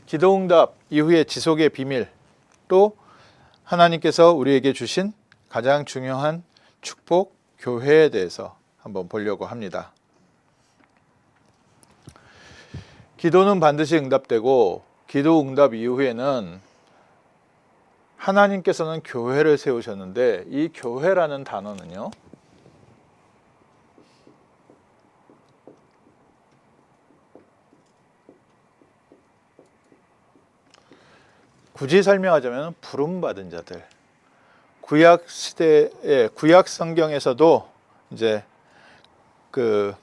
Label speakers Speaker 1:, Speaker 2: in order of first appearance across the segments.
Speaker 1: 기도응답 이후의 지속의 비밀, 또 하나님께서 우리에게 주신 가장 중요한 축복, 교회에 대해서 한번 보려고 합니다. 기도는 반드시 응답되고 기도 응답 이후에는 하나님께서는 교회를 세우셨는데, 이 교회라는 단어는요, 굳이 설명하자면 부름받은 자들. 구약 시대의 구약 성경에서도 이제 그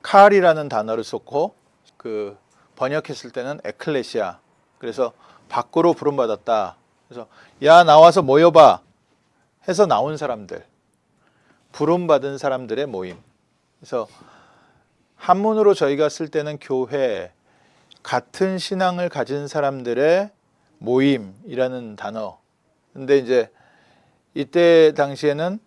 Speaker 1: 칼이라는 단어를 썼고, 그 번역했을 때는 에클레시아. 그래서 밖으로 부름받았다. 그래서 야 나와서 모여봐 해서 나온 사람들, 부름받은 사람들의 모임. 그래서 한문으로 저희가 쓸 때는 교회, 같은 신앙을 가진 사람들의 모임이라는 단어. 근데 이제 이때 당시에는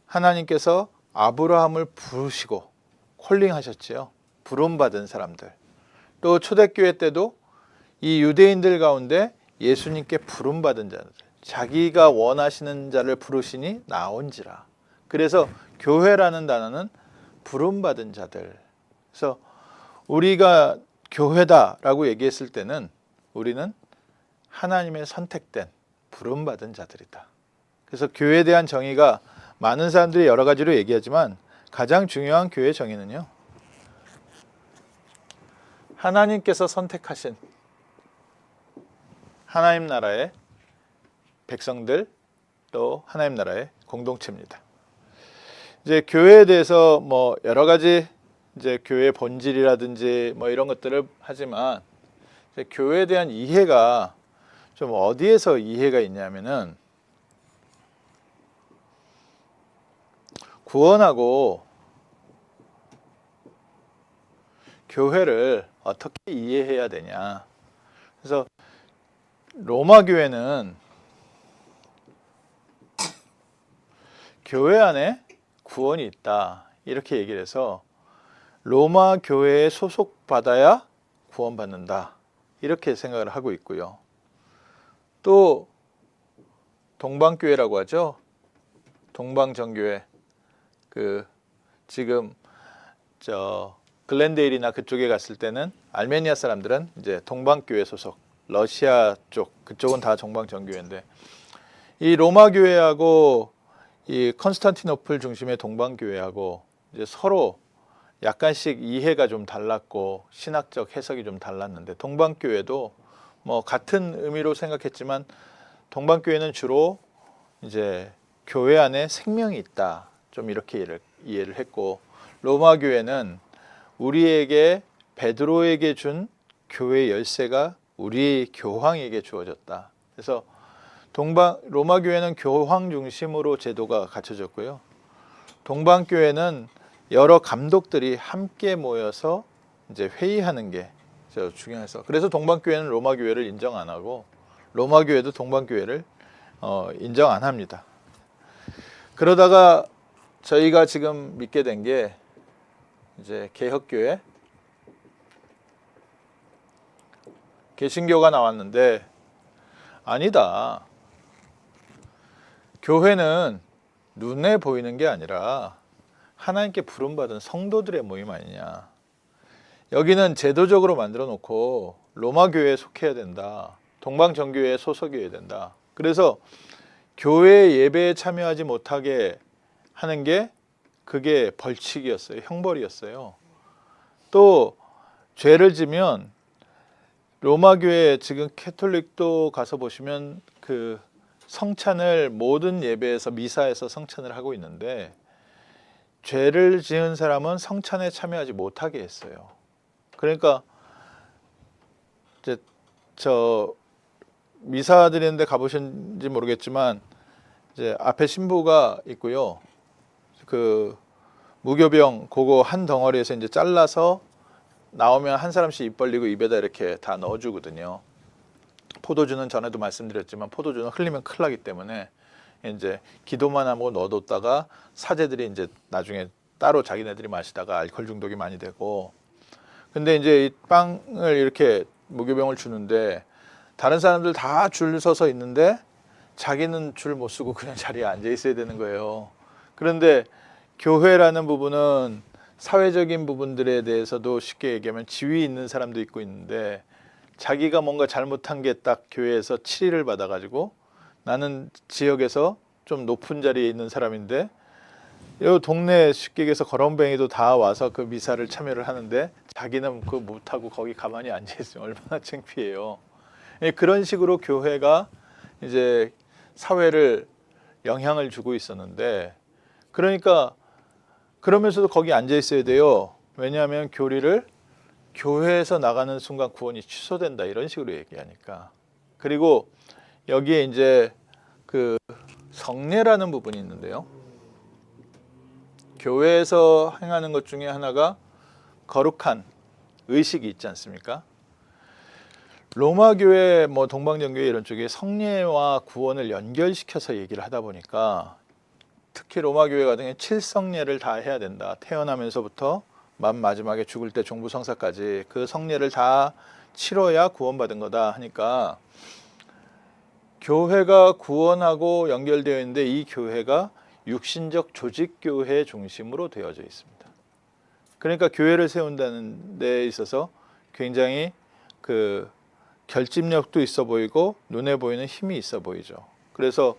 Speaker 1: 하나님께서 아브라함을 부르시고 콜링하셨지요. 부름받은 사람들. 또 초대교회 때도 이 유대인들 가운데 예수님께 부름받은 자들, 자기가 원하시는 자를 부르시니 나온지라. 그래서 교회라는 단어는 부름받은 자들. 그래서 우리가 교회다라고 얘기했을 때는 우리는 하나님의 선택된 부름받은 자들이다. 그래서 교회에 대한 정의가 많은 사람들이 여러 가지로 얘기하지만 가장 중요한 교회 정의는요, 하나님께서 선택하신 하나님 나라의 백성들, 또 하나님 나라의 공동체입니다. 이제 교회에 대해서 뭐 여러 가지 이제 교회의 본질이라든지 뭐 이런 것들을 하지만, 이제 교회에 대한 이해가 좀 어디에서 이해가 있냐면은, 구원하고 교회를 어떻게 이해해야 되냐. 그래서 로마 교회는 교회 안에 구원이 있다 이렇게 얘기를 해서 로마 교회에 소속받아야 구원받는다 이렇게 생각을 하고 있고요. 또 동방교회라고 하죠. 동방정교회. 그 지금 저 글렌데일이나 그쪽에 갔을 때는 알메니아 사람들은 이제 동방교회 소속, 러시아 쪽 그쪽은 다 동방정교회인데, 이 로마 교회하고 이 컨스탄티노플 중심의 동방교회하고 이제 서로 약간씩 이해가 좀 달랐고 신학적 해석이 좀 달랐는데, 동방교회도 뭐 같은 의미로 생각했지만 동방교회는 주로 이제 교회 안에 생명이 있다 좀 이렇게 이해를 했고, 로마 교회는 우리에게 베드로에게 준 교회 열쇠가 우리 교황에게 주어졌다. 그래서 로마 교회는 교황 중심으로 제도가 갖춰졌고요. 동방 교회는 여러 감독들이 함께 모여서 이제 회의하는 게 중요해서, 그래서 동방 교회는 로마 교회를 인정 안 하고 로마 교회도 동방 교회를 인정 안 합니다. 그러다가 저희가 지금 믿게 된 게 이제 개혁교회, 개신교가 나왔는데, 아니다. 교회는 눈에 보이는 게 아니라 하나님께 부름받은 성도들의 모임 아니냐. 여기는 제도적으로 만들어 놓고 로마 교회에 속해야 된다. 동방정교회에 소속이어야 된다. 그래서 교회 예배에 참여하지 못하게 하는 게 그게 벌칙이었어요. 형벌이었어요. 또 죄를 지면 로마 교회, 지금 캐톨릭도 가서 보시면 그 성찬을 모든 예배에서 미사에서 성찬을 하고 있는데, 죄를 지은 사람은 성찬에 참여하지 못하게 했어요. 그러니까 이제 저 미사 드리는데 가보신지 모르겠지만 이제 앞에 신부가 있고요. 그 무교병 그거 한 덩어리에서 이제 잘라서 나오면 한 사람씩 입 벌리고 입에다 이렇게 다 넣어주거든요. 포도주는 전에도 말씀드렸지만 포도주는 흘리면 큰일 나기 때문에 이제 기도만 하고 넣어뒀다가 사제들이 이제 나중에 따로 자기네들이 마시다가 알코올 중독이 많이 되고, 근데 이제 이 빵을 이렇게 무교병을 주는데 다른 사람들 다 줄 서서 있는데 자기는 줄 못 서고 그냥 자리에 앉아 있어야 되는 거예요. 그런데 교회라는 부분은 사회적인 부분들에 대해서도 쉽게 얘기하면 지위 있는 사람도 있고 있는데 자기가 뭔가 잘못한 게 딱 교회에서 치리를 받아가지고 나는 지역에서 좀 높은 자리에 있는 사람인데 이 동네 쉽게 얘기해서 거렁뱅이도 다 와서 그 미사를 참여를 하는데 자기는 그거 못하고 거기 가만히 앉아있으면 얼마나 창피해요. 그런 식으로 교회가 이제 사회를 영향을 주고 있었는데 그러니까 그러면서도 거기 앉아 있어야 돼요. 왜냐하면 교회에서 나가는 순간 구원이 취소된다 이런 식으로 얘기하니까. 그리고 여기에 이제 그 성례라는 부분이 있는데요. 교회에서 행하는 것 중에 하나가 거룩한 의식이 있지 않습니까? 로마 교회, 뭐 동방정교회 이런 쪽에 성례와 구원을 연결시켜서 얘기를 하다 보니까 특히 로마 교회 같은 경우에 7성례를 다 해야 된다. 태어나면서부터 만 마지막에 죽을 때 종부성사까지 그 성례를 다 치러야 구원받은 거다 하니까 교회가 구원하고 연결되어 있는데 이 교회가 육신적 조직교회 중심으로 되어져 있습니다. 그러니까 교회를 세운다는 데 있어서 굉장히 그 결집력도 있어 보이고 눈에 보이는 힘이 있어 보이죠. 그래서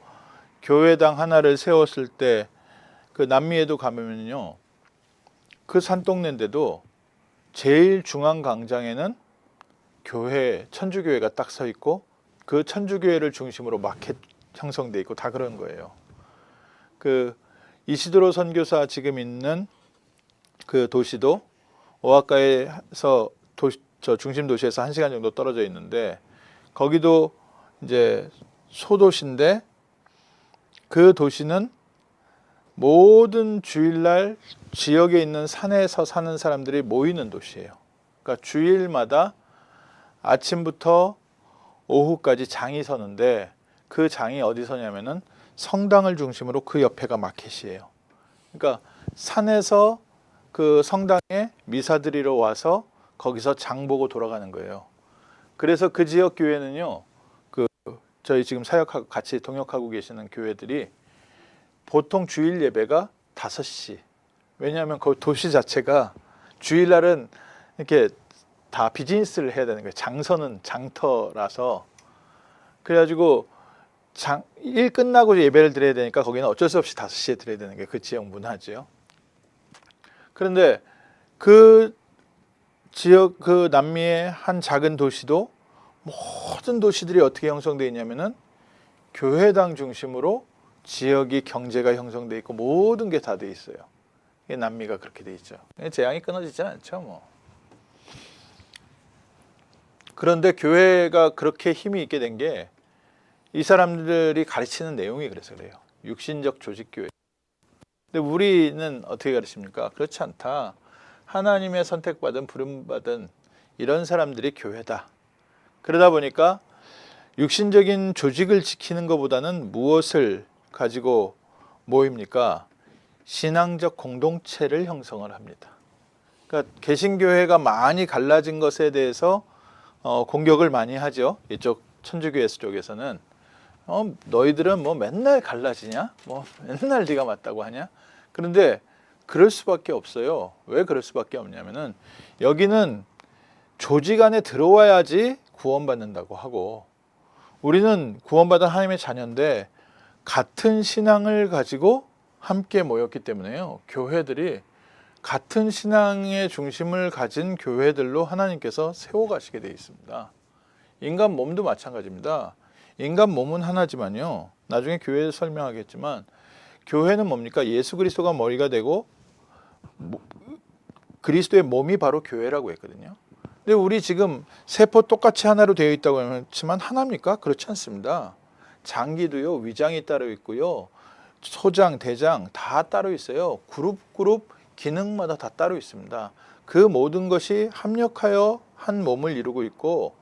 Speaker 1: 교회당 하나를 세웠을 때 그 남미에도 가면요, 그 산동네인데도 제일 중앙 광장에는 교회, 천주교회가 딱 서 있고 그 천주교회를 중심으로 마켓 형성돼 있고 다 그런 거예요. 그 이시드로 선교사 지금 있는 그 도시도 오아카에서 저 중심 도시에서 1시간 정도 떨어져 있는데 거기도 이제 소도시인데 그 도시는 모든 주일날 지역에 있는 산에서 사는 사람들이 모이는 도시예요. 그러니까 주일마다 아침부터 오후까지 장이 서는데 그 장이 어디 서냐면은 성당을 중심으로 그 옆에가 마켓이에요. 그러니까 산에서 그 성당에 미사 드리러 와서 거기서 장 보고 돌아가는 거예요. 그래서 그 지역 교회는요, 그 저희 지금 사역하고 같이 동역하고 계시는 교회들이 보통 주일 예배가 5시. 왜냐하면 그 도시 자체가 주일날은 이렇게 다 비즈니스를 해야 되는 거예요. 장서는 장터라서. 그래가지고 일 끝나고 예배를 드려야 되니까 거기는 어쩔 수 없이 5시에 드려야 되는 게 그 지역 문화죠. 그런데 그 지역, 그 남미의 한 작은 도시도 모든 도시들이 어떻게 형성되어 있냐면은 교회당 중심으로 지역이 경제가 형성되어 있고 모든 게 다 돼 있어요. 이게 남미가 그렇게 돼 있죠. 재앙이 끊어지지 않죠, 뭐. 그런데 교회가 그렇게 힘이 있게 된 게 이 사람들이 가르치는 내용이 그래서 그래요. 육신적 조직교회. 근데 우리는 어떻게 가르칩니까? 그렇지 않다. 하나님의 선택받은 부름받은 이런 사람들이 교회다. 그러다 보니까 육신적인 조직을 지키는 것보다는 무엇을 가지고 모입니까? 신앙적 공동체를 형성을 합니다. 그러니까 개신교회가 많이 갈라진 것에 대해서 공격을 많이 하죠. 이쪽 천주교회 쪽에서는 너희들은 뭐 맨날 갈라지냐? 뭐 맨날 네가 맞다고 하냐? 그런데 그럴 수밖에 없어요. 왜 그럴 수밖에 없냐면은 여기는 조직 안에 들어와야지 구원받는다고 하고 우리는 구원받은 하나님의 자녀인데 같은 신앙을 가지고 함께 모였기 때문에요. 교회들이 같은 신앙의 중심을 가진 교회들로 하나님께서 세워가시게 되어 있습니다. 인간 몸도 마찬가지입니다. 인간 몸은 하나지만요. 나중에 교회에서 설명하겠지만 교회는 뭡니까? 예수 그리스도가 머리가 되고 그리스도의 몸이 바로 교회라고 했거든요. 근데 우리 지금 세포 똑같이 하나로 되어 있다고 했지만 하나입니까? 그렇지 않습니다. 장기도요, 위장이 따로 있고요. 소장, 대장 다 따로 있어요. 그룹 기능마다 다 따로 있습니다. 그 모든 것이 합력하여 한 몸을 이루고 있고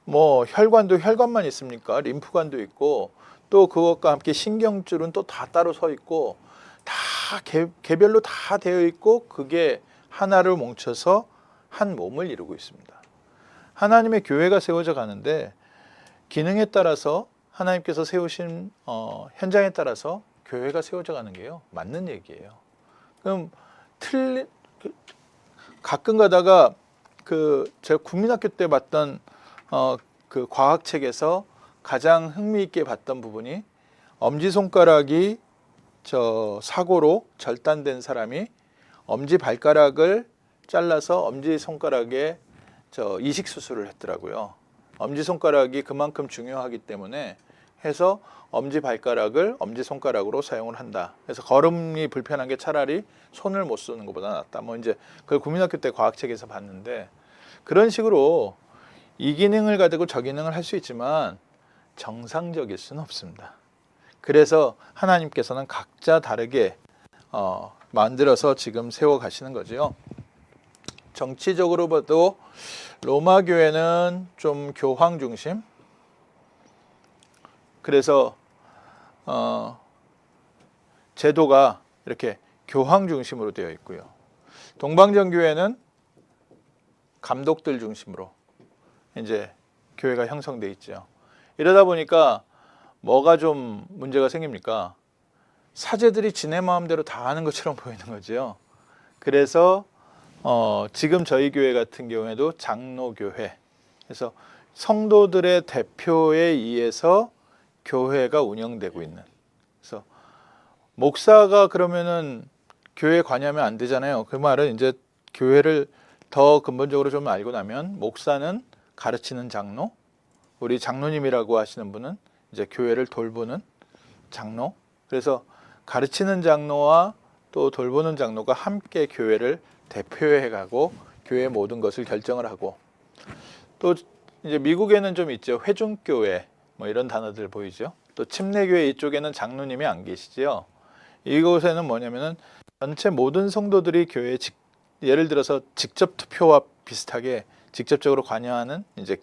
Speaker 1: 뭐 혈관도 혈관만 있습니까? 림프관도 있고 또 그것과 함께 신경줄은 또 다 따로 서 있고 다 개별로 다 되어 있고 그게 하나를 뭉쳐서 한 몸을 이루고 있습니다. 하나님의 교회가 세워져 가는데 기능에 따라서 하나님께서 세우신 현장에 따라서 교회가 세워져 가는 게요, 맞는 얘기예요. 그럼 가끔 가다가 제가 국민학교 때 봤던 그 과학책에서 가장 흥미있게 봤던 부분이 엄지손가락이 사고로 절단된 사람이 엄지발가락을 잘라서 엄지손가락에 이식 수술을 했더라고요. 엄지손가락이 그만큼 중요하기 때문에 해서 엄지발가락을 엄지손가락으로 사용을 한다. 그래서 걸음이 불편한 게 차라리 손을 못 쓰는 것보다 낫다. 뭐 이제 그걸 국민학교 때 과학책에서 봤는데, 그런 식으로 이 기능을 가지고 저 기능을 할 수 있지만 정상적일 수는 없습니다. 그래서 하나님께서는 각자 다르게 만들어서 지금 세워 가시는 거죠. 정치적으로 봐도 로마 교회는 좀 교황 중심, 그래서 제도가 이렇게 교황 중심으로 되어 있고요. 동방정교회는 감독들 중심으로 이제 교회가 형성돼 있죠. 이러다 보니까 뭐가 좀 문제가 생깁니까? 사제들이 지네 마음대로 다 하는 것처럼 보이는 거죠. 그래서 지금 저희 교회 같은 경우에도 장로교회, 그래서 성도들의 대표에 의해서 교회가 운영되고 있는, 그래서 목사가 그러면은 교회에 관여하면 안 되잖아요. 그 말은 이제 교회를 더 근본적으로 좀 알고 나면, 목사는 가르치는 장로, 우리 장로님이라고 하시는 분은 이제 교회를 돌보는 장로, 그래서 가르치는 장로와 또 돌보는 장로가 함께 교회를 대표해 가고 교회의 모든 것을 결정을 하고, 또 이제 미국에는 좀 있죠. 회중교회 뭐 이런 단어들 보이죠. 또 침례교회 이쪽에는 장로님이 안 계시죠. 이곳에는 뭐냐면은 전체 모든 성도들이 교회에 예를 들어서 직접 투표와 비슷하게 직접적으로 관여하는, 이제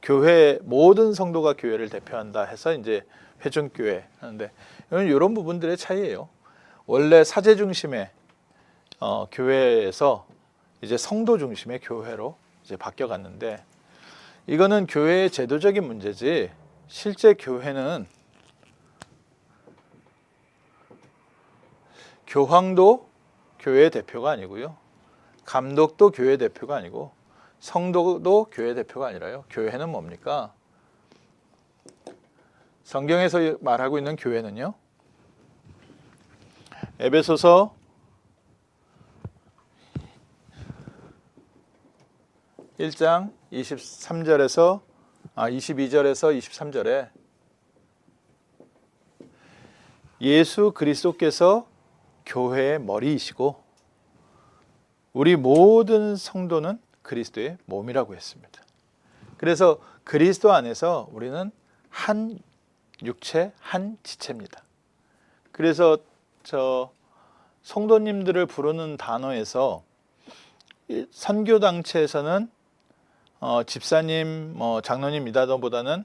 Speaker 1: 교회 모든 성도가 교회를 대표한다 해서 이제 회중교회 하는데, 이런 부분들의 차이예요. 원래 사제 중심의 교회에서 이제 성도 중심의 교회로 이제 바뀌어갔는데, 이거는 교회의 제도적인 문제지 실제 교회는 교황도 교회 대표가 아니고요, 감독도 교회 대표가 아니고, 성도도 교회 대표가 아니라요. 교회는 뭡니까? 성경에서 말하고 있는 교회는요, 에베소서 1장 22절에서 23절에 예수 그리스도께서 교회의 머리이시고 우리 모든 성도는 그리스도의 몸이라고 했습니다. 그래서 그리스도 안에서 우리는 한 육체, 한 지체입니다. 그래서 성도님들을 부르는 단어에서 선교단체에서는 집사님, 장로님 이다보다는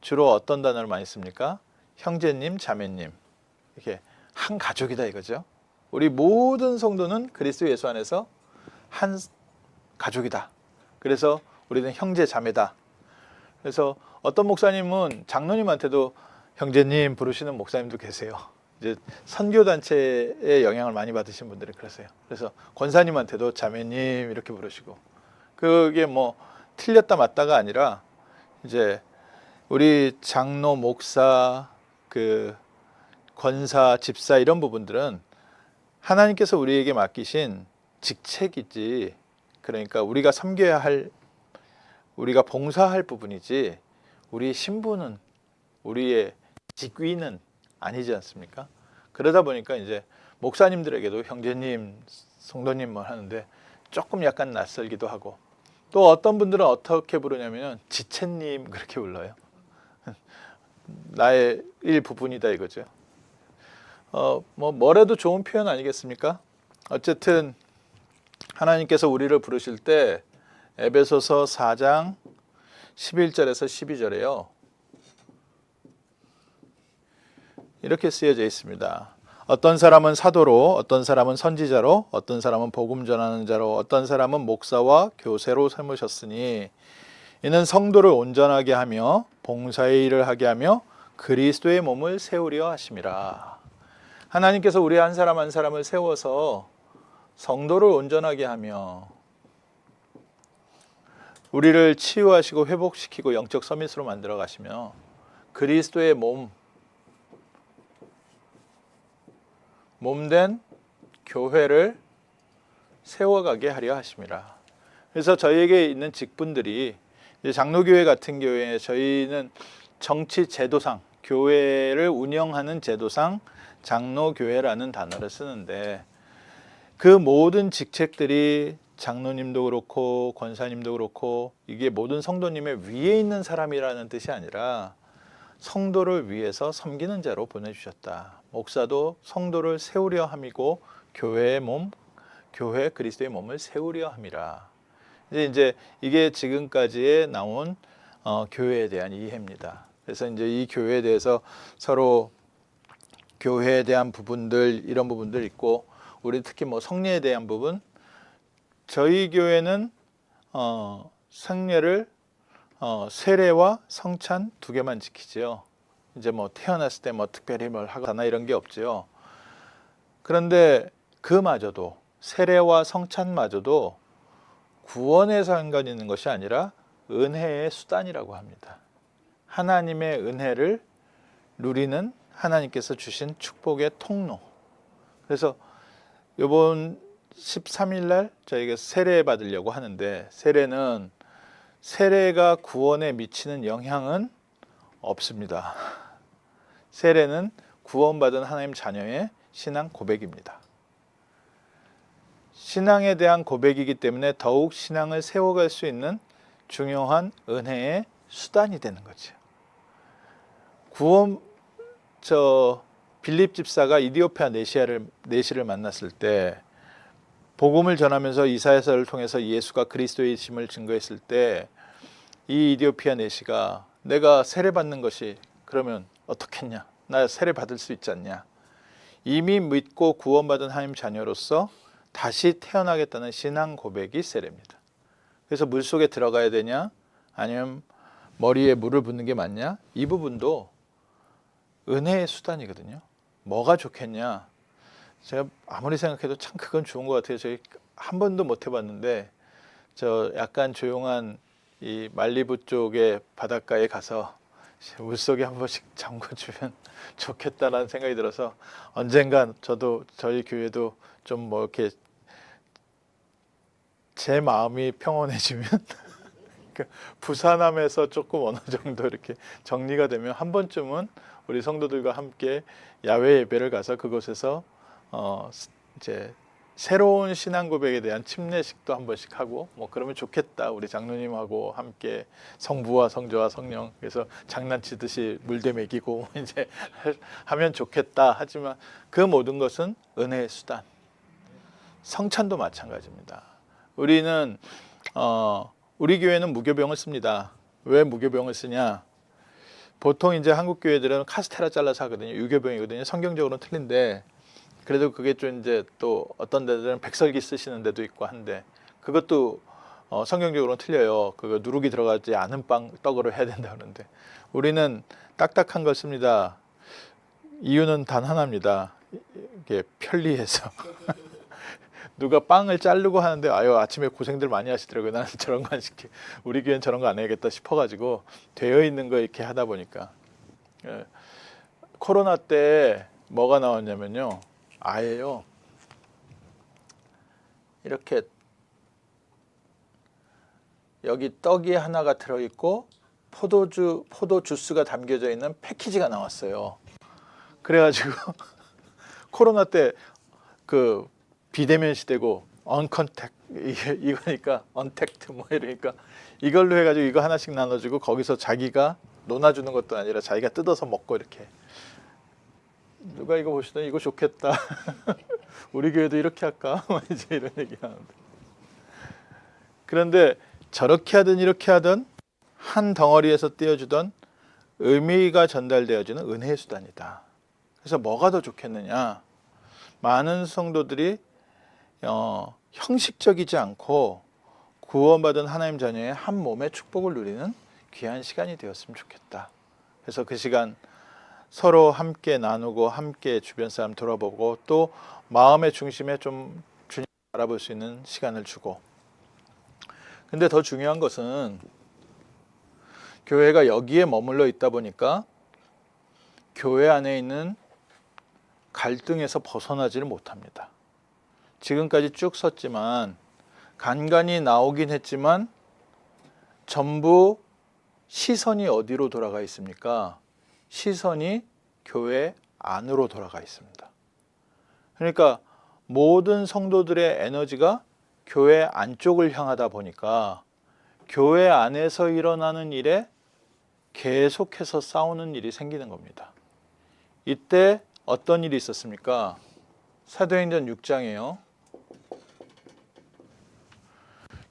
Speaker 1: 주로 어떤 단어를 많이 씁니까? 형제님, 자매님, 이렇게 한 가족이다 이거죠. 우리 모든 성도는 그리스도 예수 안에서 한 가족이다. 그래서 우리는 형제 자매다. 그래서 어떤 목사님은 장로님한테도 형제님 부르시는 목사님도 계세요. 이제 선교단체의 영향을 많이 받으신 분들이 그러세요. 그래서 권사님한테도 자매님 이렇게 부르시고, 그게 뭐 틀렸다 맞다가 아니라 이제 우리 장로, 목사, 권사, 집사 이런 부분들은 하나님께서 우리에게 맡기신 직책이지, 그러니까 우리가 섬겨야 할, 우리가 봉사할 부분이지, 우리 신분은, 우리의 직위는 아니지 않습니까? 그러다 보니까 이제 목사님들에게도 형제님, 성도님 하는데 조금 약간 낯설기도 하고, 또 어떤 분들은 어떻게 부르냐면 지체님 그렇게 불러요. 나의 일부분이다 이거죠. 뭐래도 좋은 표현 아니겠습니까? 어쨌든 하나님께서 우리를 부르실 때 에베소서 4장 11절에서 12절에요. 이렇게 쓰여져 있습니다. 어떤 사람은 사도로, 어떤 사람은 선지자로, 어떤 사람은 복음 전하는 자로, 어떤 사람은 목사와 교세로 삼으셨으니 이는 성도를 온전하게 하며 봉사의 일을 하게 하며 그리스도의 몸을 세우려 하심이라. 하나님께서 우리 한 사람 한 사람을 세워서 성도를 온전하게 하며 우리를 치유하시고 회복시키고 영적 서밋으로 만들어 가시며 그리스도의 몸된 교회를 세워가게 하려 하심이라. 그래서 저희에게 있는 직분들이 이제 장로교회 같은 경우에 저희는 정치 제도상 교회를 운영하는 제도상 장로교회라는 단어를 쓰는데 그 모든 직책들이 장로님도 그렇고 권사님도 그렇고 이게 모든 성도님의 위에 있는 사람이라는 뜻이 아니라 성도를 위해서 섬기는 자로 보내주셨다. 목사도 성도를 세우려 함이고 교회의 몸, 교회 그리스도의 몸을 세우려 함이라. 이제 이게 지금까지에 나온 교회에 대한 이해입니다. 그래서 이제 이 교회에 대해서 서로 교회에 대한 부분들 이런 부분들 있고 우리 특히 뭐 성례에 대한 부분 저희 교회는 성례를 세례와 성찬 두 개만 지키지요. 이제 뭐 태어났을 때 뭐 특별히 뭘 하거나 이런 게 없지요. 그런데 그마저도 세례와 성찬마저도 구원에 상관 있는 것이 아니라 은혜의 수단이라고 합니다. 하나님의 은혜를 누리는 하나님께서 주신 축복의 통로. 그래서 이번 13일 날 저희가 세례 받으려고 하는데 세례가 구원에 미치는 영향은 없습니다. 세례는 구원받은 하나님 자녀의 신앙 고백입니다. 신앙에 대한 고백이기 때문에 더욱 신앙을 세워갈 수 있는 중요한 은혜의 수단이 되는 거죠. 빌립 집사가 이디오피아 내시를 만났을 때 복음을 전하면서 이사야서를 통해서 예수가 그리스도이심을 증거했을 때 이 이디오피아 내시가 내가 세례 받는 것이 그러면 어떻겠냐? 나 세례 받을 수 있지 않냐? 이미 믿고 구원받은 하나님 자녀로서 다시 태어나겠다는 신앙 고백이 세례입니다. 그래서 물속에 들어가야 되냐? 아니면 머리에 물을 붓는 게 맞냐? 이 부분도 은혜의 수단이거든요. 뭐가 좋겠냐? 제가 아무리 생각해도 참 그건 좋은 것 같아요. 저희 한 번도 못 해봤는데 저 약간 조용한 이 말리부 쪽의 바닷가에 가서 물속에 한 번씩 잠궈주면 좋겠다라는 생각이 들어서 언젠간 저도 저희 교회도 좀 뭐 이렇게 제 마음이 평온해지면 부산함에서 조금 어느 정도 이렇게 정리가 되면 한 번쯤은 우리 성도들과 함께 야외 예배를 가서 그곳에서 이제 새로운 신앙 고백에 대한 침례식도 한 번씩 하고 뭐 그러면 좋겠다. 우리 장로님하고 함께 성부와 성자와 성령 그래서 장난치듯이 물대 먹이고 이제 하면 좋겠다. 하지만 그 모든 것은 은혜의 수단. 성찬도 마찬가지입니다. 우리는 우리 교회는 무교병을 씁니다. 왜 무교병을 쓰냐? 보통 이제 한국 교회들은 카스테라 잘라서 하거든요. 유교병이거든요. 성경적으로는 틀린데 그래도 그게 좀 이제 또 어떤 데들은 백설기 쓰시는 데도 있고 한데 그것도 성경적으로는 틀려요. 그거 누룩이 들어가지 않은 떡으로 해야 된다 그러는데 우리는 딱딱한 걸 씁니다. 이유는 단 하나입니다. 이게 편리해서. 누가 빵을 자르고 하는데 아유 아침에 고생들 많이 하시더라고요. 나는 저런 거 안 시켜. 우리 교회는 저런 거 안 해야겠다 싶어가지고 되어 있는 거 이렇게 하다 보니까 코로나 때 뭐가 나왔냐면요. 아예요. 이렇게 여기 떡이 하나가 들어있고 포도 주스가 담겨져 있는 패키지가 나왔어요. 그래가지고 코로나 때 그 비대면 시대고 언컨택 이거니까 언택트 뭐 이러니까 이걸로 해가지고 이거 하나씩 나눠주고 거기서 자기가 논아주는 것도 아니라 자기가 뜯어서 먹고 이렇게 누가 이거 보시더니 이거 좋겠다. 우리 교회도 이렇게 할까? 이제 이런 얘기 하는데 그런데 저렇게 하든 이렇게 하든 한 덩어리에서 떼어주던 의미가 전달되어지는 은혜의 수단이다. 그래서 뭐가 더 좋겠느냐? 많은 성도들이 형식적이지 않고 구원받은 하나님 자녀의 한 몸의 축복을 누리는 귀한 시간이 되었으면 좋겠다. 그래서 그 시간 서로 함께 나누고 함께 주변 사람 돌아보고 또 마음의 중심에 좀 주님 알아볼 수 있는 시간을 주고, 근데 더 중요한 것은 교회가 여기에 머물러 있다 보니까 교회 안에 있는 갈등에서 벗어나지를 못합니다. 지금까지 쭉 섰지만 간간히 나오긴 했지만 전부 시선이 어디로 돌아가 있습니까? 시선이 교회 안으로 돌아가 있습니다. 그러니까 모든 성도들의 에너지가 교회 안쪽을 향하다 보니까 교회 안에서 일어나는 일에 계속해서 싸우는 일이 생기는 겁니다. 이때 어떤 일이 있었습니까? 사도행전 6장이에요.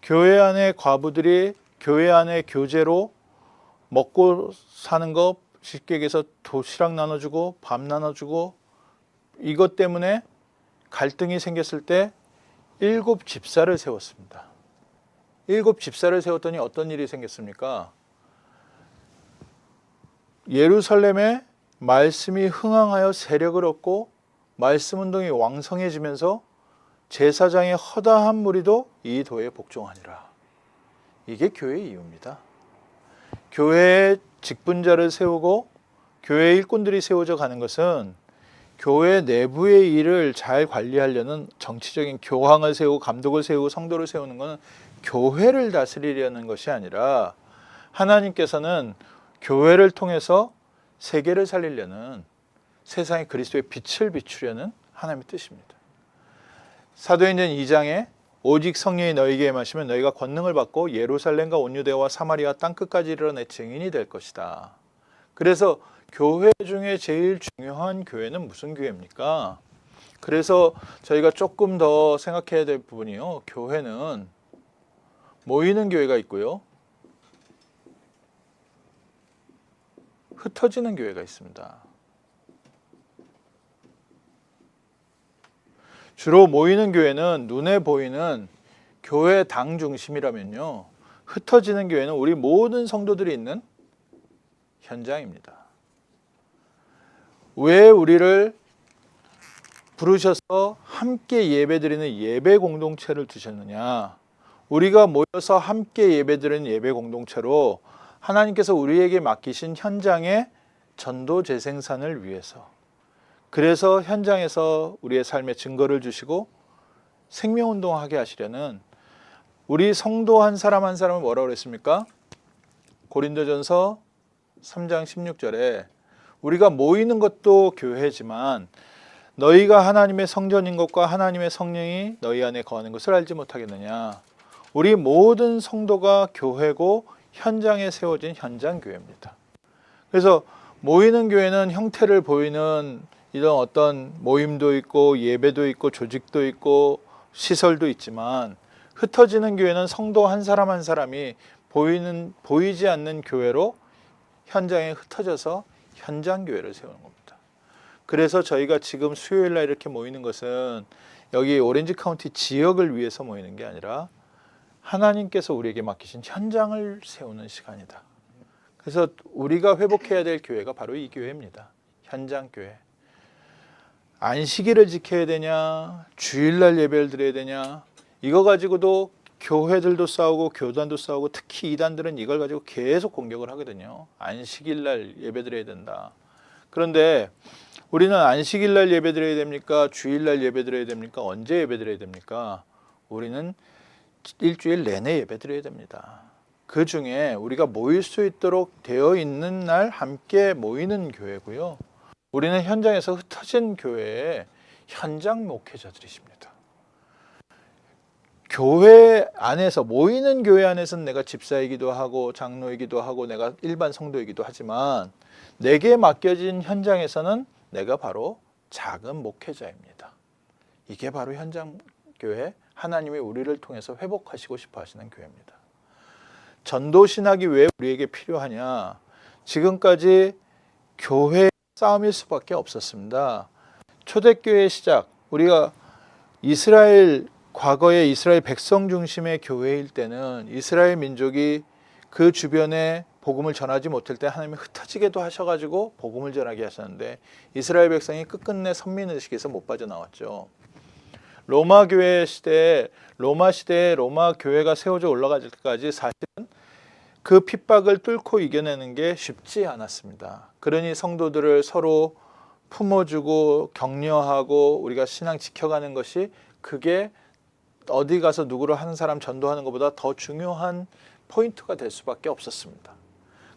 Speaker 1: 교회 안의 과부들이 교회 안의 교제로 먹고 사는 거, 쉽게 얘기해서 도시락 나눠주고 밥 나눠주고, 이것 때문에 갈등이 생겼을 때 7 집사를 세웠습니다. 7 집사를 세웠더니 어떤 일이 생겼습니까? 예루살렘에 말씀이 흥황하여 세력을 얻고 말씀 운동이 왕성해지면서 제사장의 허다한 무리도 이 도에 복종하니라. 이게 교회의 이유입니다. 교회의 직분자를 세우고 교회 일꾼들이 세워져 가는 것은 교회 내부의 일을 잘 관리하려는, 정치적인 교황을 세우고 감독을 세우고 성도를 세우는 것은 교회를 다스리려는 것이 아니라 하나님께서는 교회를 통해서 세계를 살리려는, 세상에 그리스도의 빛을 비추려는 하나님의 뜻입니다. 사도행전 2장에 오직 성령이 너희에게 임하시면 너희가 권능을 받고 예루살렘과 온 유대와 사마리아 땅끝까지 이르러 내 증인이 될 것이다. 그래서 교회 중에 제일 중요한 교회는 무슨 교회입니까? 그래서 저희가 조금 더 생각해야 될 부분이요, 교회는 모이는 교회가 있고요, 흩어지는 교회가 있습니다. 주로 모이는 교회는 눈에 보이는 교회 당 중심이라면요, 흩어지는 교회는 우리 모든 성도들이 있는 현장입니다. 왜 우리를 부르셔서 함께 예배드리는 예배 공동체를 두셨느냐? 우리가 모여서 함께 예배드리는 예배 공동체로 하나님께서 우리에게 맡기신 현장의 전도 재생산을 위해서, 그래서 현장에서 우리의 삶의 증거를 주시고 생명운동하게 하시려는, 우리 성도 한 사람 한 사람을 뭐라고 그랬습니까? 고린도전서 3장 16절에 우리가 모이는 것도 교회지만 너희가 하나님의 성전인 것과 하나님의 성령이 너희 안에 거하는 것을 알지 못하겠느냐. 우리 모든 성도가 교회고 현장에 세워진 현장 교회입니다. 그래서 모이는 교회는 형태를 보이는 이런 어떤 모임도 있고 예배도 있고 조직도 있고 시설도 있지만, 흩어지는 교회는 성도 한 사람 한 사람이 보이지 않는 교회로 현장에 흩어져서 현장 교회를 세우는 겁니다. 그래서 저희가 지금 수요일 날 이렇게 모이는 것은 여기 오렌지 카운티 지역을 위해서 모이는 게 아니라 하나님께서 우리에게 맡기신 현장을 세우는 시간이다. 그래서 우리가 회복해야 될 교회가 바로 이 교회입니다. 현장 교회. 안식일을 지켜야 되냐, 주일날 예배를 드려야 되냐, 이거 가지고도 교회들도 싸우고 교단도 싸우고, 특히 이단들은 이걸 가지고 계속 공격을 하거든요. 안식일날 예배 드려야 된다. 그런데 우리는 안식일날 예배 드려야 됩니까? 주일날 예배 드려야 됩니까? 언제 예배 드려야 됩니까? 우리는 일주일 내내 예배 드려야 됩니다. 그 중에 우리가 모일 수 있도록 되어 있는 날 함께 모이는 교회고요. 우리는 현장에서 흩어진 교회의 현장 목회자들이십니다. 교회 안에서, 모이는 교회 안에서는 내가 집사이기도 하고 장로이기도 하고 내가 일반 성도이기도 하지만, 내게 맡겨진 현장에서는 내가 바로 작은 목회자입니다. 이게 바로 현장 교회, 하나님이 우리를 통해서 회복하시고 싶어 하시는 교회입니다. 전도 신학이 왜 우리에게 필요하냐? 지금까지 교회 싸움일 수밖에 없었습니다. 초대교회의 시작, 우리가 이스라엘 과거에 이스라엘 백성 중심의 교회일 때는 이스라엘 민족이 그 주변에 복음을 전하지 못할 때 하나님이 흩어지게도 하셔가지고 복음을 전하게 하셨는데 이스라엘 백성이 끝끝내 선민의식에서 못 빠져나왔죠. 로마 교회 시대에 로마 교회가 세워져 올라갈 때까지 사실은 그 핍박을 뚫고 이겨내는 게 쉽지 않았습니다. 그러니 성도들을 서로 품어주고 격려하고 우리가 신앙 지켜가는 것이 그게 어디 가서 누구를 하는 사람 전도하는 것보다 더 중요한 포인트가 될 수밖에 없었습니다.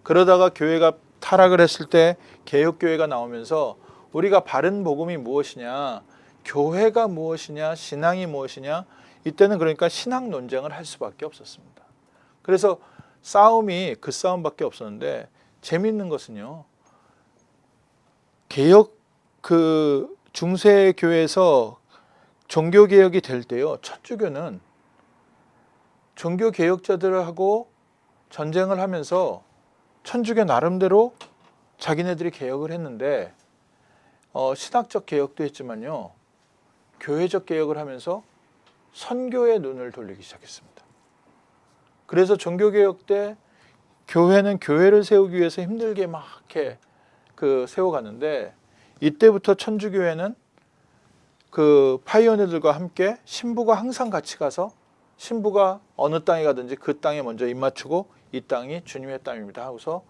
Speaker 1: 그러다가 교회가 타락을 했을 때 개혁교회가 나오면서 우리가 바른 복음이 무엇이냐, 교회가 무엇이냐, 신앙이 무엇이냐, 이때는 그러니까 신학 논쟁을 할 수밖에 없었습니다. 그래서 싸움이 그 싸움밖에 없었는데 재미있는 것은요, 개혁 그 중세 교회에서 종교 개혁이 될 때요, 천주교는 종교 개혁자들하고 전쟁을 하면서 천주교 나름대로 자기네들이 개혁을 했는데 신학적 개혁도 했지만요, 교회적 개혁을 하면서 선교의 눈을 돌리기 시작했습니다. 그래서 종교개혁 때 교회는 교회를 세우기 위해서 힘들게 막 이렇게 세워갔는데 이때부터 천주교회는 그 파이오니어들과 함께 신부가 항상 같이 가서 신부가 어느 땅에 가든지 그 땅에 먼저 입맞추고 이 땅이 주님의 땅입니다 하고서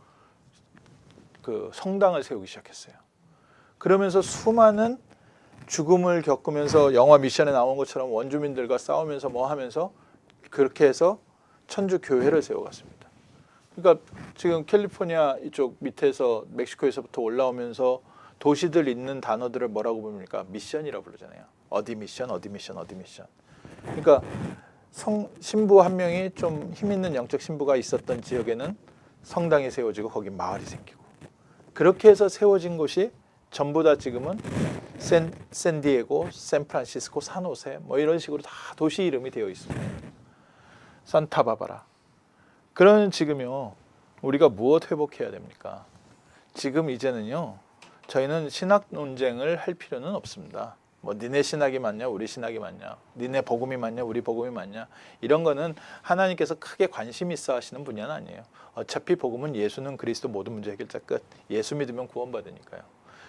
Speaker 1: 그 성당을 세우기 시작했어요. 그러면서 수많은 죽음을 겪으면서 영화 미션에 나온 것처럼 원주민들과 싸우면서 뭐 하면서 그렇게 해서 천주 교회를 세워갔습니다. 그러니까 지금 캘리포니아 이쪽 밑에서 멕시코에서부터 올라오면서 도시들 있는 단어들을 뭐라고 부릅니까? 미션이라고 부르잖아요. 어디 미션, 어디 미션, 어디 미션. 그러니까 신부 한 명이 좀 힘 있는 영적 신부가 있었던 지역에는 성당이 세워지고 거기 마을이 생기고 그렇게 해서 세워진 곳이 전부 다 지금은 샌디에고, 샌프란시스코, 산호세 뭐 이런 식으로 다 도시 이름이 되어 있습니다. 산타바바라. 그런 지금요, 우리가 무엇 회복해야 됩니까? 지금 이제는요, 저희는 신학 논쟁을 할 필요는 없습니다. 뭐 니네 신학이 맞냐, 우리 신학이 맞냐, 니네 복음이 맞냐, 우리 복음이 맞냐, 이런 거는 하나님께서 크게 관심 있어 하시는 분야는 아니에요. 어차피 복음은 예수는 그리스도 모든 문제 해결자 끝. 예수 믿으면 구원받으니까요.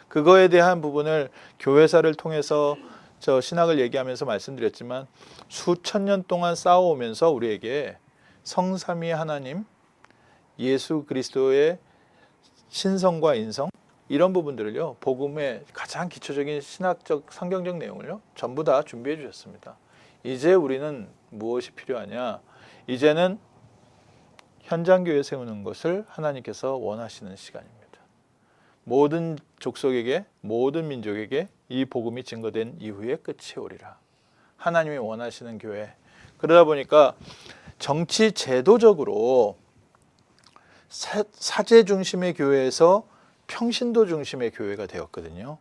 Speaker 1: 그거에 대한 부분을 교회사를 통해서 저 신학을 얘기하면서 말씀드렸지만 수천 년 동안 싸워오면서 우리에게 성삼위 하나님, 예수 그리스도의 신성과 인성 이런 부분들을요, 복음의 가장 기초적인 신학적 성경적 내용을요 전부 다 준비해 주셨습니다. 이제 우리는 무엇이 필요하냐? 이제는 현장교회 세우는 것을 하나님께서 원하시는 시간입니다. 모든 족속에게, 모든 민족에게 이 복음이 증거된 이후에 끝이 오리라. 하나님이 원하시는 교회. 그러다 보니까 정치 제도적으로 사제 중심의 교회에서 평신도 중심의 교회가 되었거든요.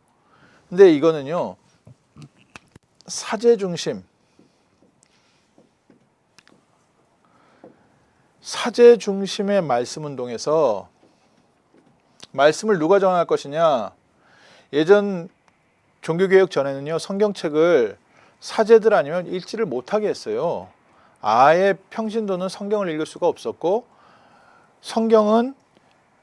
Speaker 1: 근데 이거는요, 사제 중심, 사제 중심의 말씀 운동에서 말씀을 누가 정할 것이냐? 예전 종교개혁 전에는요, 성경책을 사제들 아니면 읽지를 못하게 했어요. 아예 평신도는 성경을 읽을 수가 없었고 성경은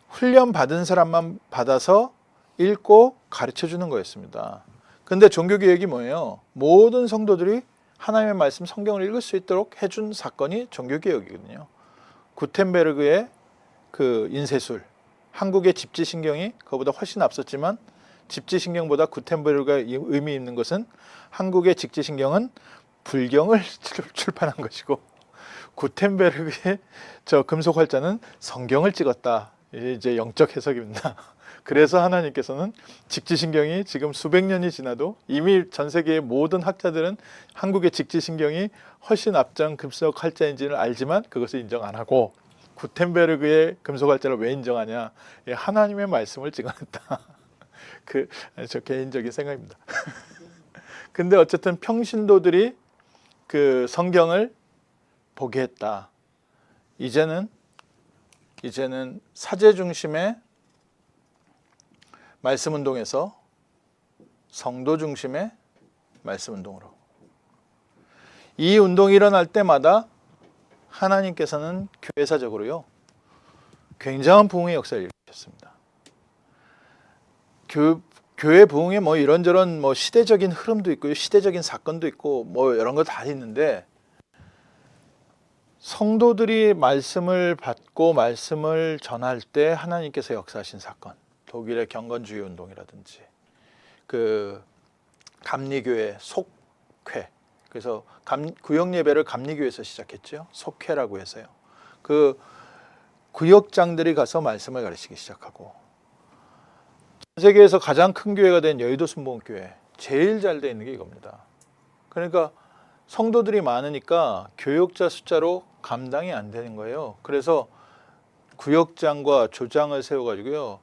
Speaker 1: 훈련 받은 사람만 받아서 읽고 가르쳐 주는 거였습니다. 근데 종교개혁이 뭐예요? 모든 성도들이 하나님의 말씀 성경을 읽을 수 있도록 해준 사건이 종교개혁이거든요. 구텐베르그의 그 인쇄술, 한국의 집지신경이 그보다 훨씬 앞섰지만 집지신경보다 구텐베르그가 의미 있는 것은 한국의 집지신경은 불경을 출판한 것이고 구텐베르그의 저 금속 활자는 성경을 찍었다. 이제 영적 해석입니다. 그래서 하나님께서는 직지신경이 지금 수백 년이 지나도 이미 전 세계의 모든 학자들은 한국의 직지신경이 훨씬 앞전 금속 활자인지를 알지만 그것을 인정 안 하고 구텐베르그의 금속 활자를 왜 인정하냐? 하나님의 말씀을 찍어냈다. 저 개인적인 생각입니다. 근데 어쨌든 평신도들이 그 성경을 보게 했다. 이제는 사제 중심의 말씀 운동에서 성도 중심의 말씀 운동으로. 이 운동이 일어날 때마다 하나님께서는 교회사적으로요 굉장한 부흥의 역사를 일으켰습니다. 교회 부흥에 뭐 이런저런 뭐 시대적인 흐름도 있고요, 시대적인 사건도 있고 뭐 이런 거 다 있는데, 성도들이 말씀을 받고 말씀을 전할 때 하나님께서 역사하신 사건, 독일의 경건주의 운동이라든지 그 감리교회 속회, 그래서 구역 예배를 감리교회에서 시작했죠. 속회라고 해서요. 그 구역장들이 가서 말씀을 가르치기 시작하고, 전 세계에서 가장 큰 교회가 된 여의도 순복음교회, 제일 잘 돼 있는 게 이겁니다. 그러니까 성도들이 많으니까 교역자 숫자로 감당이 안 되는 거예요. 그래서 구역장과 조장을 세워가지고요,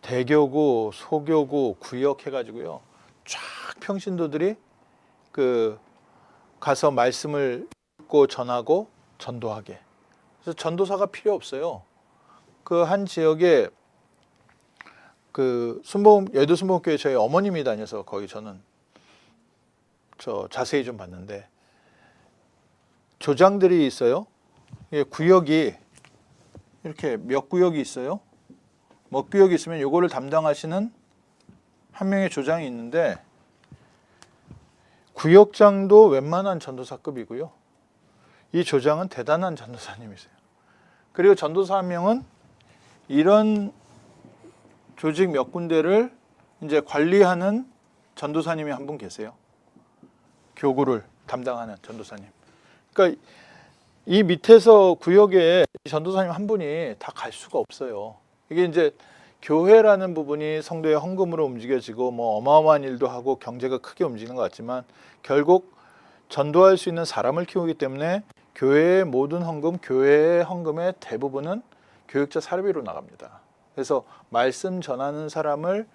Speaker 1: 대교구, 소교구, 구역 해가지고요, 쫙 평신도들이 그 가서 말씀을 읽고 전하고 전도하게. 그래서 전도사가 필요 없어요. 그 한 지역에 그 여의도 순복음교회 저희 어머님이 다녀서 거기 저는 자세히 좀 봤는데, 조장들이 있어요. 구역이 이렇게 몇 구역이 있어요. 몇 구역이 있으면 요거를 담당하시는 한 명의 조장이 있는데, 구역장도 웬만한 전도사급이고요, 이 조장은 대단한 전도사님이세요. 그리고 전도사 한 명은 이런 조직 몇 군데를 이제 관리하는 전도사님이 한 분 계세요. 교구를 담당하는 전도사님. 그러니까 이 밑에서 구역에 전도사님 한 분이 다 갈 수가 없어요. 이게 이제 교회라는 부분이 성도의 헌금으로 움직여지고 뭐 어마어마한 일도 하고 경제가 크게 움직이는 것 같지만, 결국 전도할 수 있는 사람을 키우기 때문에 교회의 모든 헌금, 교회의 헌금의 대부분은 교육자 사례비로 나갑니다. 그래서 말씀 전하는 사람을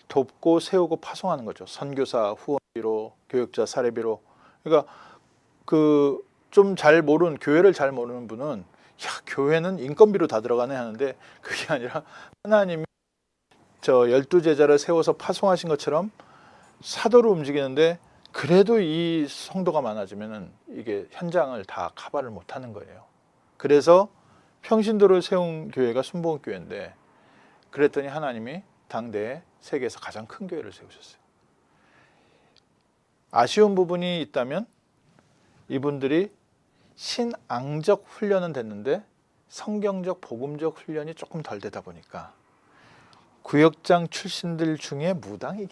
Speaker 1: 돕고 세우고 파송하는 거죠. 선교사 후원비로, 교육자 사례비로. 그러니까 그 좀 잘 모르는, 교회를 잘 모르는 분은 야, 교회는 인건비로 다 들어가네 하는데, 그게 아니라 하나님이 12제자를 세워서 파송하신 것처럼 사도로 움직이는데, 그래도 이 성도가 많아지면은 이게 현장을 다 커버를 못 하는 거예요. 그래서 평신도를 세운 교회가 순복음교회인데, 그랬더니 하나님이 당대에 세계에서 가장 큰 교회를 세우셨어요. 아쉬운 부분이 있다면 이분들이 신앙적 훈련은 됐는데 성경적 복음적 훈련이 조금 덜 되다 보니까, 구역장 출신들 중에 무당이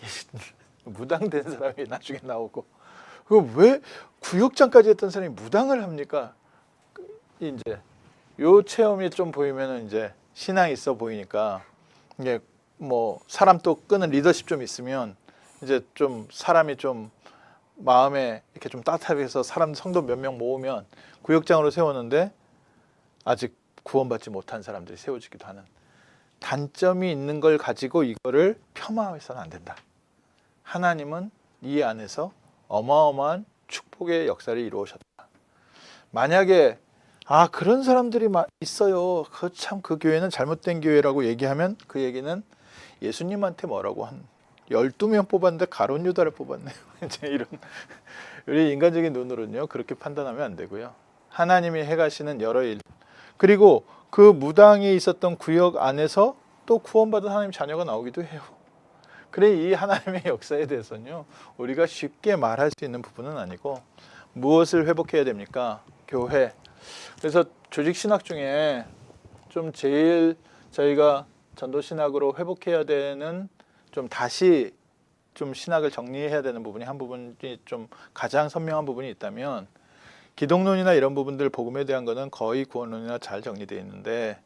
Speaker 1: 무당된 사람이 나중에 나오고, 왜 구역장까지 했던 사람이 무당을 합니까? 이제 요 체험이 좀 보이면은 이제 신앙이 있어 보이니까, 이게 뭐 사람 또 끄는 리더십 좀 있으면 이제 좀 사람이 좀 마음에 이렇게 좀 따뜻하게 해서 사람 성도 몇 명 모으면 구역장으로 세웠는데 아직 구원받지 못한 사람들이 세워지기도 하는 단점이 있는 걸 가지고 이거를 폄하해서는 안 된다. 하나님은 이 안에서 어마어마한 축복의 역사를 이루셨다. 만약에 그런 사람들이 있어요, 그 교회는 잘못된 교회라고 얘기하면, 그 얘기는 예수님한테 뭐라고 한 12명 뽑았는데 가룟 유다를 뽑았네요. 이제 이런, 우리 인간적인 눈으로는요 그렇게 판단하면 안 되고요. 하나님이 해가시는 여러 일, 그리고 그 무당이 있었던 구역 안에서 또 구원받은 하나님 자녀가 나오기도 해요. 그래, 이 하나님의 역사에 대해서는요 우리가 쉽게 말할 수 있는 부분은 아니고, 무엇을 회복해야 됩니까? 교회. 그래서 조직 신학 중에 좀 제일 저희가 전도 신학으로 회복해야 되는, 좀 다시 좀 신학을 정리해야 되는 부분이, 한 부분이 좀 가장 선명한 부분이 있다면, 기독론이나 이런 부분들, 복음에 대한 거는 거의 구원론이나 잘 정리되어 있는데,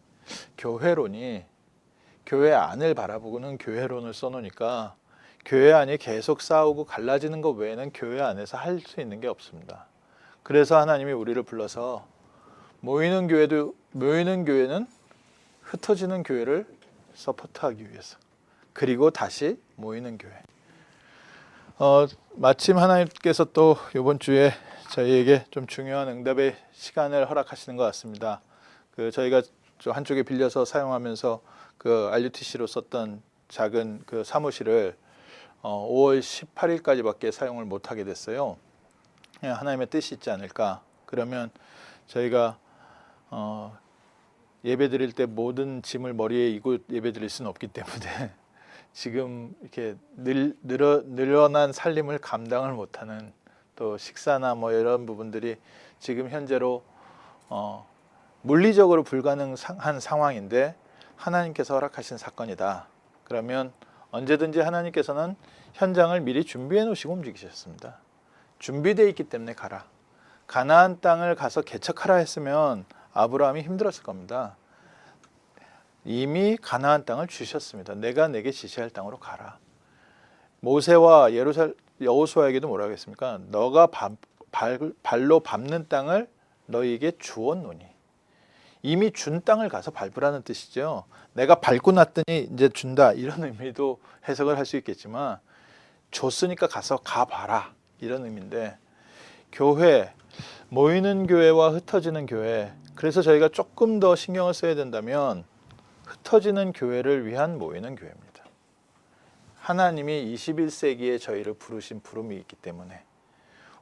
Speaker 1: 교회론이, 교회 안을 바라보고는 교회론을 써놓으니까 교회 안이 계속 싸우고 갈라지는 것 외에는 교회 안에서 할 수 있는 게 없습니다. 그래서 하나님이 우리를 불러서 모이는 교회는 흩어지는 교회를 서포트하기 위해서, 그리고 다시 모이는 교회. 마침 하나님께서 또 이번 주에 저희에게 좀 중요한 응답의 시간을 허락하시는 것 같습니다. 저희가 한쪽에 빌려서 사용하면서 그 RUTC로 썼던 작은 그 사무실을 5월 18일까지밖에 사용을 못하게 됐어요. 하나님의 뜻이 있지 않을까. 그러면 저희가 예배 드릴 때 모든 짐을 머리에 이고 예배 드릴 수는 없기 때문에 지금 이렇게 늘어난 살림을 감당을 못하는, 또 식사나 뭐 이런 부분들이 지금 현재로 물리적으로 불가능한 상황인데 하나님께서 허락하신 사건이다. 그러면 언제든지 하나님께서는 현장을 미리 준비해 놓으시고 움직이셨습니다. 준비되어 있기 때문에 가라. 가나안 땅을 가서 개척하라 했으면 아브라함이 힘들었을 겁니다. 이미 가나안 땅을 주셨습니다. 내가 내게 지시할 땅으로 가라. 모세와 여호수아에게도 뭐라고 했습니까? 너가 발로 밟는 땅을 너희에게 주었노니. 이미 준 땅을 가서 밟으라는 뜻이죠. 내가 밟고 났더니 이제 준다, 이런 의미도 해석을 할 수 있겠지만, 줬으니까 가서 가봐라, 이런 의미인데, 교회, 모이는 교회와 흩어지는 교회, 그래서 저희가 조금 더 신경을 써야 된다면 흩어지는 교회를 위한 모이는 교회입니다. 하나님이 21세기에 저희를 부르신 부름이 있기 때문에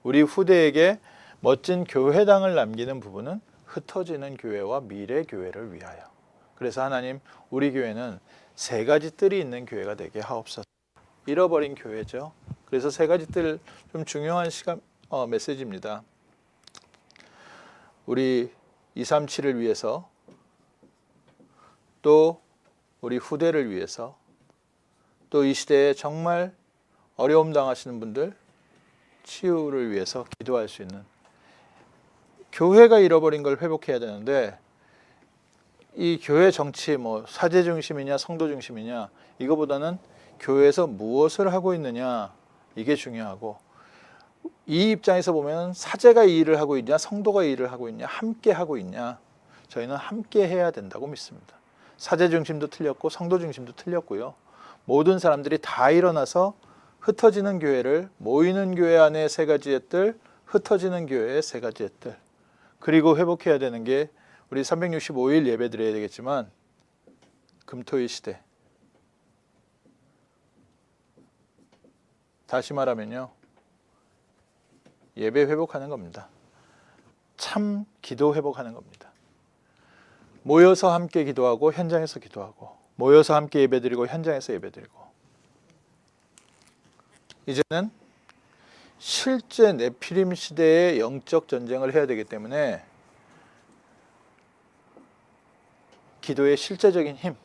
Speaker 1: 우리 후대에게 멋진 교회당을 남기는 부분은 흩어지는 교회와 미래 교회를 위하여. 그래서 하나님, 우리 교회는 세 가지 뜰이 있는 교회가 되게 하옵소서. 잃어버린 교회죠. 그래서 세 가지 뜰, 좀 중요한 메시지입니다. 우리 237을 위해서, 또 우리 후대를 위해서, 또 이 시대에 정말 어려움 당하시는 분들 치유를 위해서 기도할 수 있는, 교회가 잃어버린 걸 회복해야 되는데, 이 교회 정치, 뭐 사제 중심이냐 성도 중심이냐, 이거보다는 교회에서 무엇을 하고 있느냐, 이게 중요하고, 이 입장에서 보면 사제가 이 일을 하고 있냐 성도가 이 일을 하고 있냐, 함께 하고 있냐, 저희는 함께 해야 된다고 믿습니다. 사제 중심도 틀렸고 성도 중심도 틀렸고요. 모든 사람들이 다 일어나서 흩어지는 교회를, 모이는 교회 안에 세 가지의 뜰, 흩어지는 교회의 세 가지의 뜰, 그리고 회복해야 되는 게 우리 365일 예배 드려야 되겠지만 금토일 시대, 다시 말하면요, 예배 회복하는 겁니다. 참 기도 회복하는 겁니다. 모여서 함께 기도하고 현장에서 기도하고, 모여서 함께 예배드리고 현장에서 예배드리고, 이제는 실제 네피림 시대의 영적 전쟁을 해야 되기 때문에 기도의 실제적인 힘,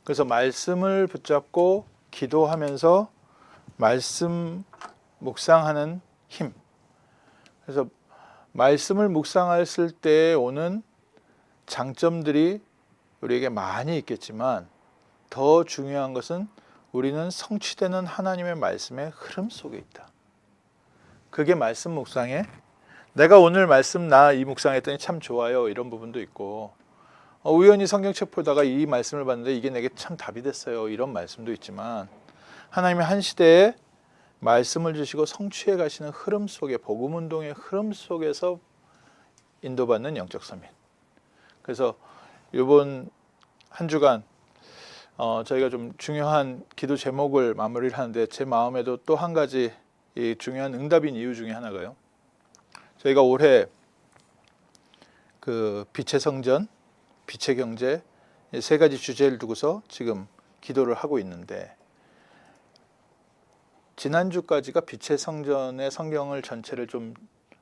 Speaker 1: 그래서 말씀을 붙잡고 기도하면서 말씀 묵상하는 힘, 그래서 말씀을 묵상했을 때 오는 장점들이 우리에게 많이 있겠지만 더 중요한 것은 우리는 성취되는 하나님의 말씀의 흐름 속에 있다. 그게 말씀 묵상에, 내가 오늘 말씀 이 묵상했더니 참 좋아요, 이런 부분도 있고, 우연히 성경책 보다가 이 말씀을 봤는데 이게 내게 참 답이 됐어요, 이런 말씀도 있지만, 하나님의 한 시대에 말씀을 주시고 성취해 가시는 흐름 속에, 복음운동의 흐름 속에서 인도받는 영적 서민. 그래서 이번 한 주간 저희가 좀 중요한 기도 제목을 마무리를 하는데, 제 마음에도 또 한 가지 이 중요한 응답인 이유 중에 하나가요, 저희가 올해 그 빛의 성전, 빛의 경제, 이 세 가지 주제를 두고서 지금 기도를 하고 있는데, 지난주까지가 빛의 성전의 성경을 전체를 좀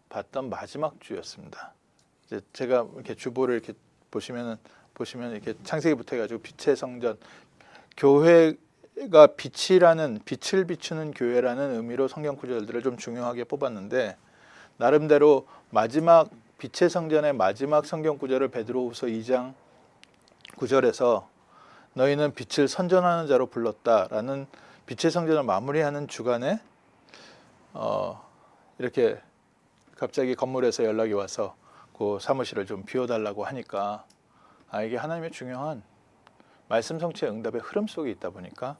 Speaker 1: 봤던 마지막 주였습니다. 이제 제가 이렇게 주보를 이렇게 보시면 이렇게 창세기부터 해가지고 빛의 성전, 교회가 빛을 비추는 교회라는 의미로 성경 구절들을 좀 중요하게 뽑았는데, 나름대로 마지막 빛의 성전의 마지막 성경 구절을 베드로후서 2장 9절에서 너희는 빛을 선전하는 자로 불렀다라는 빛의 성전을 마무리하는 주간에 이렇게 갑자기 건물에서 연락이 와서 그 사무실을 좀 비워달라고 하니까, 이게 하나님의 중요한 말씀 성취의 응답의 흐름 속에 있다 보니까,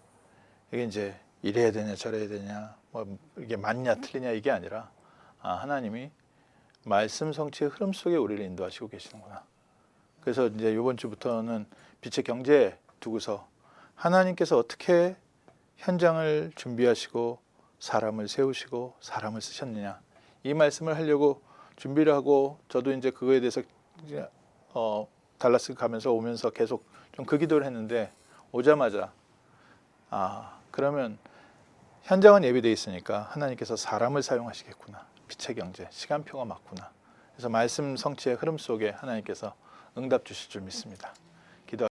Speaker 1: 이게 이제 이래야 되냐 저래야 되냐, 뭐 이게 맞냐 틀리냐, 이게 아니라 하나님이 말씀 성취의 흐름 속에 우리를 인도하시고 계시는구나. 그래서 이제 이번 주부터는 빛의 경제 두고서 하나님께서 어떻게 현장을 준비하시고 사람을 세우시고 사람을 쓰셨느냐, 이 말씀을 하려고 준비를 하고, 저도 이제 그거에 대해서 이제 달라스 가면서 오면서 계속 좀 그 기도를 했는데, 오자마자 그러면 현장은 예비되어 있으니까 하나님께서 사람을 사용하시겠구나, 빛의 경제, 시간표가 맞구나. 그래서 말씀 성취의 흐름 속에 하나님께서 응답 주실 줄 믿습니다.